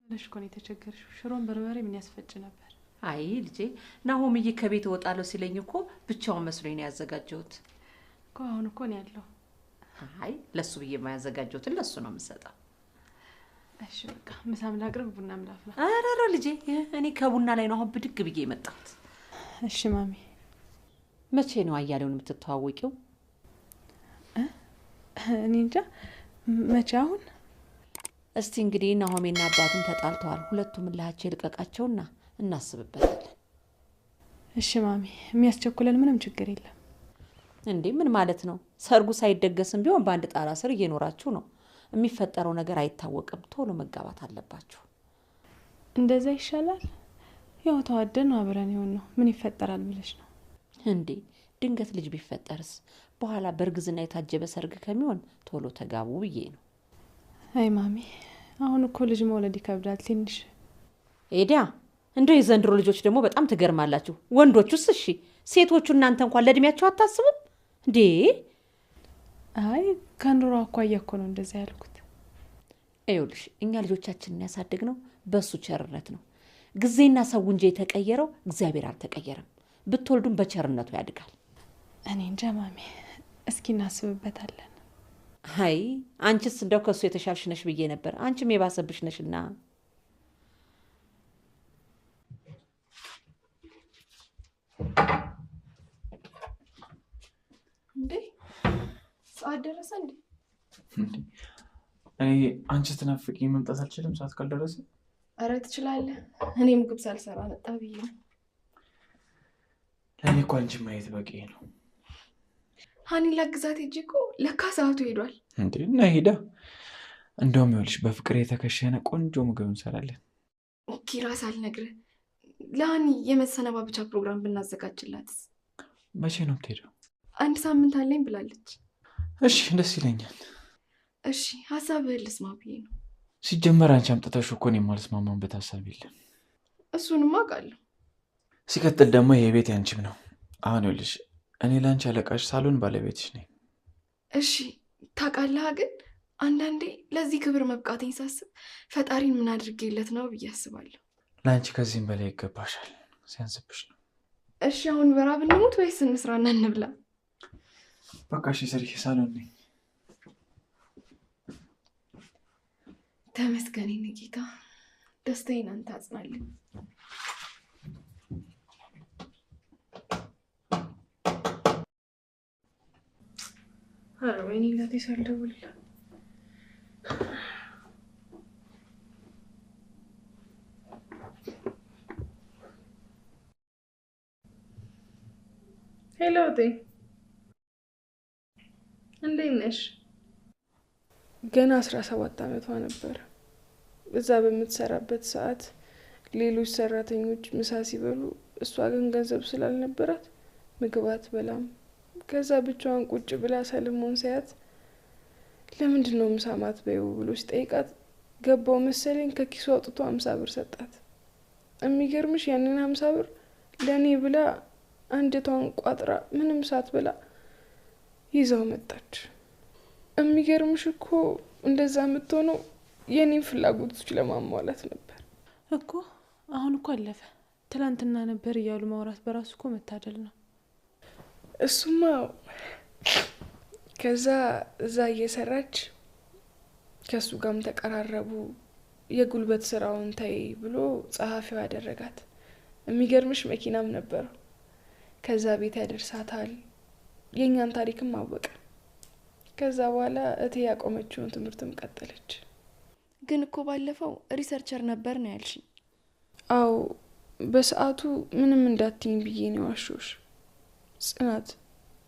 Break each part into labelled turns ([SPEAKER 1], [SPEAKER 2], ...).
[SPEAKER 1] ለሽ ኮን የተቸገርሽ ሽሮን በርበሬ ምን ያስፈጭ ነበር?
[SPEAKER 2] አይ ልጄ ናሆምዬ ከቤት እወጣለሁ ሲለኝ እኮ ብቻውን መስሎኝ ነው ያዘጋጀሁት።
[SPEAKER 1] አሁን እኮ ነው ያለው።
[SPEAKER 2] አይ ለሱ ብዬ የማያዘጋጀሁትን ለሱ ነው የምሰጠው።
[SPEAKER 1] እሺ በቃ ምሳም ላቅርብ ቡናም ላፍላ።
[SPEAKER 2] አረረ ልጄ እኔ ከቡና ላይ ነው አሁን ብድግ ብዬ የመጣሁት።
[SPEAKER 1] እሺ ማሚ።
[SPEAKER 2] መቼ ነው አያሌውን የምትተዋወቂው?
[SPEAKER 1] እኔ እንጃ መቼ አሁን።
[SPEAKER 2] እስቲ እንግዲህ ናሆሜና አባቱን ተጣልተዋል። ሁለቱም እላቸው ይልቀቃቸውና እናስብበታለን።
[SPEAKER 1] እሺ ማሚ የሚያስቸኩለን ምንም ችግር የለም።
[SPEAKER 2] እንዴ ምን ማለት ነው? ሰርጉ ሳይደገስም ቢሆን በአንድ ጣራ ስር እየኖራችሁ ነው። የሚፈጠረው ነገር አይታወቅም። ቶሎ መጋባት አለባችሁ።
[SPEAKER 1] እንደዛ ይሻላል። ያው ተዋደን አብረን ይሆን ነው ምን ይፈጠራል ብለሽ ነው
[SPEAKER 2] እንዴ? ድንገት ልጅ ቢፈጠርስ? በኋላ በእርግዝና የታጀበ ሰርግ ከሚሆን ቶሎ ተጋቡ ብዬ ነው።
[SPEAKER 1] አይ ማሚ አሁን እኮ ልጅ መውለድ ይከብዳል ትንሽ።
[SPEAKER 2] ኤዲያ እንደው የዘንድሮ ልጆች ደግሞ በጣም ትገርማላችሁ። ወንዶቹስ እሺ፣ ሴቶቹ እናንተ እንኳን ለእድሜያቸው አታስቡም እንዴ?
[SPEAKER 1] አይ ከኑሮ አኳያ እኮ ነው እንደዛ ያልኩት።
[SPEAKER 2] ይኸውልሽ እኛ ልጆቻችንን ያሳደግነው በሱ ቸርነት ነው። ጊዜና ሰው እንጂ የተቀየረው እግዚአብሔር አልተቀየረም። ብትወልዱም በቸርነቱ ያድጋል።
[SPEAKER 1] እኔ እንጃ ማሚ፣ እስኪ እናስብበታለን።
[SPEAKER 2] አይ አንቺስ እንደው ከሱ የተሻልሽ ነሽ ብዬ ነበር። አንቺም የባሰብሽ ነሽና።
[SPEAKER 3] እንዴ ሰዓት ደረሰ እንዴ?
[SPEAKER 4] እኔ አንቺ ስትናፍቂኝ መምጣት አልችልም ሰዓት ካልደረሰ።
[SPEAKER 3] አረ ትችላለህ። እኔ ምግብ ሳልሰራ መጣ ብዬ ነው።
[SPEAKER 4] ለእኔ እኮ አንቺ ማየት በቂ ነው።
[SPEAKER 3] ሀኒ ላግዛት ሂጂ እኮ ለካ ሰዓቱ ሄዷል።
[SPEAKER 4] እንዴ እና ሄዳ። እንደውም ይኸውልሽ በፍቅር የተከሸነ ቆንጆ ምግብ እንሰራለን።
[SPEAKER 3] ኪራስ አልነግርህ፣ ለሀኒ የመሰነባበቻ ፕሮግራም ብናዘጋጅላት።
[SPEAKER 4] መቼ ነው የምትሄደው?
[SPEAKER 3] 1 ሳምንት አለኝ ብላለች።
[SPEAKER 4] እሺ ደስ ይለኛል።
[SPEAKER 3] እሺ ሀሳብህን ልስማ ብዬ ነው።
[SPEAKER 4] ሲጀመር አንቺ አምጥተሽው እኮ እኔ የማልስማማበት ሀሳብ የለም።
[SPEAKER 3] እሱንም አውቃለሁ።
[SPEAKER 4] ሲቀጥል ደግሞ ይሄ ቤት ያንቺም ነው። አሁን ይኸውልሽ እኔ ለአንቺ አለቃሽ ሳሎን ባለቤትሽ ነኝ።
[SPEAKER 3] እሺ ታውቃለህ፣ ግን አንዳንዴ ለዚህ ክብር መብቃቴን ሳስብ ፈጣሪን ምን አድርጌለት ነው ብዬ አስባለሁ።
[SPEAKER 4] ለአንቺ ከዚህም በላይ ይገባሻል። ሲያንስብሽ ነው።
[SPEAKER 3] እሺ አሁን በራብ እንሙት ወይስ እንስራና እንብላ?
[SPEAKER 4] በቃ እሺ ስሪ፣ ሳሎን ነኝ።
[SPEAKER 3] ተመስገን የኔ ጌታ፣ ደስታዬን አንተ አጽናልኝ። ኧረ ወይኔ እናቴ ሳልደውልላት። ሄሎ እቴ፣ እንዴት ነሽ? ገና 17 ዓመቷ ነበር። እዛ በምትሰራበት ሰዓት ሌሎች ሰራተኞች ምሳ ሲበሉ እሷ ግን ገንዘብ ስላልነበራት ምግብ አትበላም። ከዛ ብቻዋን ቁጭ ብላ ሰለሞን ሳያት ለምንድን ነው ምሳ ማትበይው ብሎ ሲጠይቃት ገባው መሰለኝ ከኪሱ አውጥቶ 50 ብር ሰጣት። የሚገርምሽ ያንን 50 ብር ለእኔ ብላ አንጀቷን ቋጥራ ምንም ሳትበላ ይዛው መጣች። የሚገርምሽ እኮ እንደዛ የምትሆነው የኔን ፍላጎቶች ለማሟላት ነበር
[SPEAKER 1] እኮ። አሁን እኮ አለፈ። ትላንትና ነበር እያሉ ማውራት በራሱ እኮ መታደል ነው።
[SPEAKER 3] እሱማ ከዛ እዛ እየሰራች ከሱ ጋርም ተቀራረቡ። የጉልበት ስራውን ታይ ብሎ ጸሐፊው ያደረጋት። የሚገርምሽ መኪናም ነበረው። ከዛ ቤት ያደርሳታል። የኛን ታሪክም አወቀ። ከዛ በኋላ እቴ ያቆመችውን ትምህርትም ቀጠለች። ግን እኮ ባለፈው ሪሰርቸር ነበር ነው ያልሽኝ? አዎ በሰዓቱ ምንም እንዳትኝ ብዬ ነው ዋሾሽ። ጽናት፣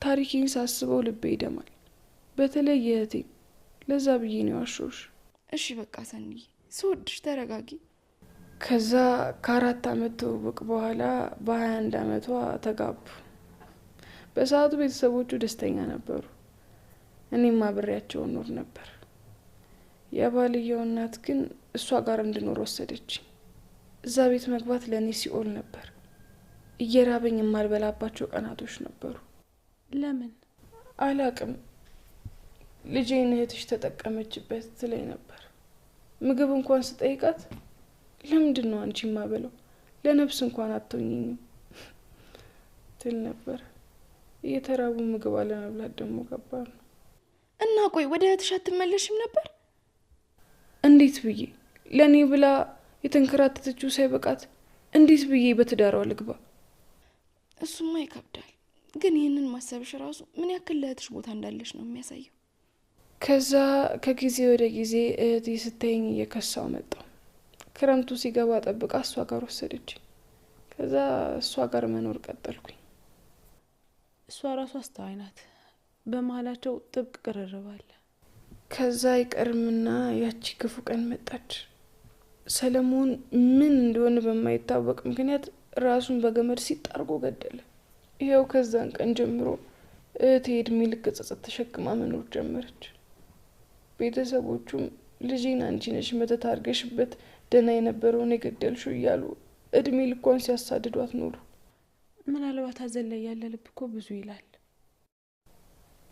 [SPEAKER 3] ታሪኬን ሳስበው ልቤ ይደማል። በተለይ እህቴ፣ ለዛ ብዬ ነው ዋሾሽ። እሺ በቃ ሰንዬ፣ ስወድሽ ተረጋጊ። ከዛ ከ4 ዓመት ትውውቅ በኋላ በ21 ዓመቷ ተጋቡ። በሰዓቱ ቤተሰቦቹ ደስተኛ ነበሩ። እኔም አብሬያቸው ኖር ነበር። የባልየው እናት ግን እሷ ጋር እንድኖር ወሰደች። እዛ ቤት መግባት ለእኔ ሲኦል ነበር። እየራበኝ የማልበላባቸው ቀናቶች ነበሩ።
[SPEAKER 1] ለምን
[SPEAKER 3] አላቅም። ልጄን እህትሽ ተጠቀመችበት ትለኝ ነበር። ምግብ እንኳን ስጠይቃት ለምንድን ነው አንቺ ማበለው? ለነፍስ እንኳን አትሆኝኝም ትል ነበር። እየተራቡ ምግብ አለመብላት ደግሞ ከባድ ነው።
[SPEAKER 5] እና ቆይ ወደ እህትሽ አትመለሽም ነበር?
[SPEAKER 3] እንዴት ብዬ ለእኔ ብላ የተንከራተተችው ሳይበቃት እንዴት ብዬ በትዳሯ ልግባ?
[SPEAKER 5] እሱማ ይከብዳል። ግን ይህንን ማሰብሽ ራሱ ምን ያክል ለእህትሽ ቦታ እንዳለሽ ነው የሚያሳየው።
[SPEAKER 3] ከዛ ከጊዜ ወደ ጊዜ እህቴ ስታየኝ እየከሳው መጣው። ክረምቱ ሲገባ ጠብቃ እሷ ጋር ወሰደች። ከዛ እሷ ጋር መኖር ቀጠልኩኝ።
[SPEAKER 1] እሷ ራሱ አስተዋይ ናት። በመሀላቸው ጥብቅ ቅርርብ አለ።
[SPEAKER 3] ከዛ አይቀርምና ያቺ ክፉ ቀን መጣች። ሰለሞን ምን እንደሆነ በማይታወቅ ምክንያት ራሱን በገመድ ሲጣርጎ ገደለ። ይኸው ከዛን ቀን ጀምሮ እህቴ እድሜ ልክ ጸጸት ተሸክማ መኖር ጀመረች። ቤተሰቦቹም ልጄን አንቺ ነሽ መተት አድርገሽበት ደህና የነበረውን የገደልሽው እያሉ እድሜ ልኳን ሲያሳድዷት ኖሩ።
[SPEAKER 1] ምናልባት ሀዘን ላይ ያለ ልብ እኮ ብዙ ይላል።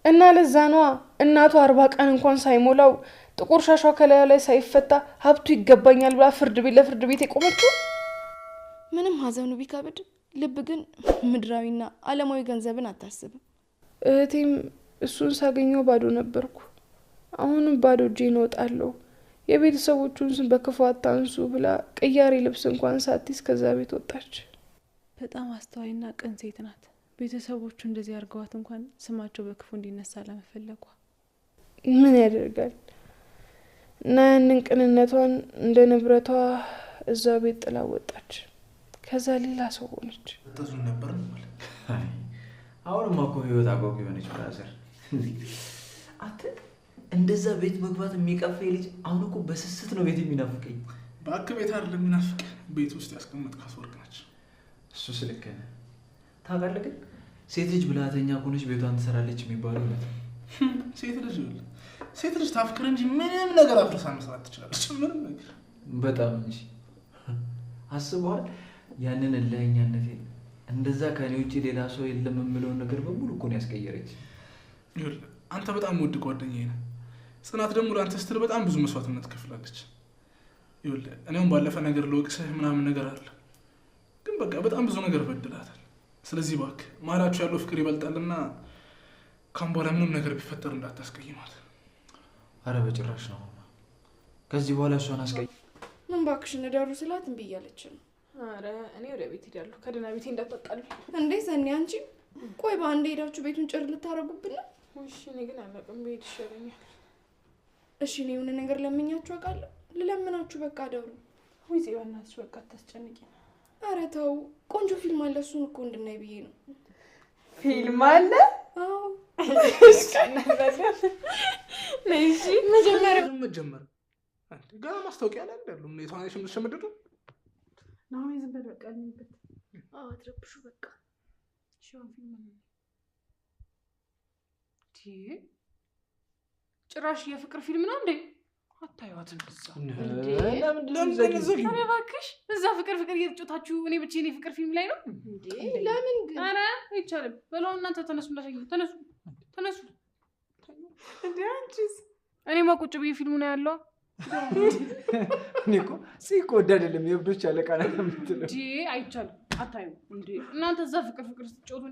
[SPEAKER 3] እና ለዛ ነዋ እናቱ 40 ቀን እንኳን ሳይሞላው ጥቁር ሻሿ ከላዩ ላይ ሳይፈታ ሀብቱ ይገባኛል ብላ ለፍርድ ቤት የቆመችው።
[SPEAKER 5] ምንም ሀዘኑ ቢከብድ ልብ ግን ምድራዊና ዓለማዊ ገንዘብን አታስብም።
[SPEAKER 3] እህቴም እሱን ሳገኘው ባዶ ነበርኩ፣ አሁንም ባዶ እጄን እወጣለሁ፣ የቤተሰቦቹን ስም በክፉ አታንሱ ብላ ቅያሬ ልብስ እንኳን ሳትይዝ ከዛ ቤት ወጣች።
[SPEAKER 1] በጣም አስተዋይና ቅን ሴት ናት። ቤተሰቦቹ እንደዚህ አድርገዋት እንኳን ስማቸው በክፉ እንዲነሳ ለመፈለጓ
[SPEAKER 3] ምን ያደርጋል። እና ያንን ቅንነቷን እንደ ንብረቷ እዛ ቤት ጥላ ወጣች። ከዛ ሌላ ሰው ሆነች።
[SPEAKER 6] ተዙን ነበር ማለት
[SPEAKER 4] አሁንማ እኮ ህይወት አጓጉ የሆነች ብራዘር።
[SPEAKER 6] አንተ እንደዛ ቤት መግባት የሚቀፈኝ ልጅ አሁን እኮ በስስት ነው ቤት የሚናፍቀኝ።
[SPEAKER 7] ባክ ቤት አይደለም የሚናፍቅ ቤት ውስጥ ያስቀመጥካት ወርቅ ነች።
[SPEAKER 4] እሱ ስልክ ታውቃለህ። ግን ሴት ልጅ ብልሃተኛ ከሆነች ቤቷን ትሰራለች የሚባለው እውነት ነው።
[SPEAKER 7] ሴት ልጅ ታፍቅር እንጂ ምንም ነገር አፍርሳ መስራት ትችላለች። ምንም ነገር
[SPEAKER 4] በጣም እንጂ አስበዋል። ያንን እልኸኛነቴ እንደዛ ከኔ ውጭ ሌላ ሰው የለም የምለውን ነገር በሙሉ እኮ ነው ያስቀየረች።
[SPEAKER 7] ይኸውልህ አንተ በጣም ውድ ጓደኛዬ ነህ። ጽናት ደግሞ ለአንተ ስትል በጣም ብዙ መስዋዕትነት ከፍላለች። ይኸውልህ እኔም ባለፈ ነገር ልወቅስህ ምናምን ነገር አለ፣ ግን በቃ በጣም ብዙ ነገር በድላታል። ስለዚህ እባክህ መሀላችሁ ያለው ፍቅር ይበልጣልና ካሁን በኋላ ምንም ነገር ቢፈጠር እንዳታስቀይማት።
[SPEAKER 4] አረ በጭራሽ ነው። ከዚህ በኋላ እሷን አስቀይ
[SPEAKER 5] ምን ባክሽ እንደሩ ስላት እምቢ እያለች ነው።
[SPEAKER 3] አረ እኔ ወደ ቤት ሄዳለሁ። ከደህና ቤቴ እንዳትጣጣሉ
[SPEAKER 5] እንዴ ሰኒ አንቺ ቆይ በአንዴ ሄዳችሁ ቤቱን ጭር ልታረጉብን ነው?
[SPEAKER 3] እሺ እኔ ግን አላውቅም፣ ብሄድ ይሻለኛል።
[SPEAKER 5] እሺ እኔ የሆነ ነገር ለምኛችሁ አውቃለሁ። ልለምናችሁ በቃ ደሩ።
[SPEAKER 3] ወይ በእናትሽ በቃ አታስጨንቂ።
[SPEAKER 5] አረ ተው ቆንጆ ፊልም አለ፣ እሱን እኮ እንድናይ ብዬ ነው።
[SPEAKER 3] ፊልም አለ?
[SPEAKER 5] አዎ
[SPEAKER 3] ነይሲ
[SPEAKER 5] መጀመሪያ
[SPEAKER 7] መጀመር አንተ ገና ማስታወቂያ ላይ አይደለም ነው የተዋናሽ የምትሸመደዱ
[SPEAKER 3] ነው። ዝም በል በቃ እንበት።
[SPEAKER 5] አትረብሹ በቃ።
[SPEAKER 3] ሻው ፊልም ነው ጭራሽ የፍቅር ፊልም ነው እንዴ? አታዩዋትም?
[SPEAKER 7] ለምን
[SPEAKER 3] እባክሽ እዛ ፍቅር እየተጫወታችሁ እኔ ብቻዬን የፍቅር ፊልም ላይ ነው
[SPEAKER 5] እንዴ? ለምን ግን?
[SPEAKER 3] ኧረ አይቻልም። በለው እናንተ ተነሱ፣ እንዳትተኙ። ተነሱ እንዴ! አንቺስ? እኔማ ቁጭ ብዬ ፊልሙ ነው ያለው።
[SPEAKER 4] እኔ እኮ ሲኮ ወደ አይደለም የብዶች አለቃ ነው የምትለው።
[SPEAKER 3] እንዴ አይቻልም። አታዩ እንዴ እናንተ እዛ ፍቅር ስትጫወቱ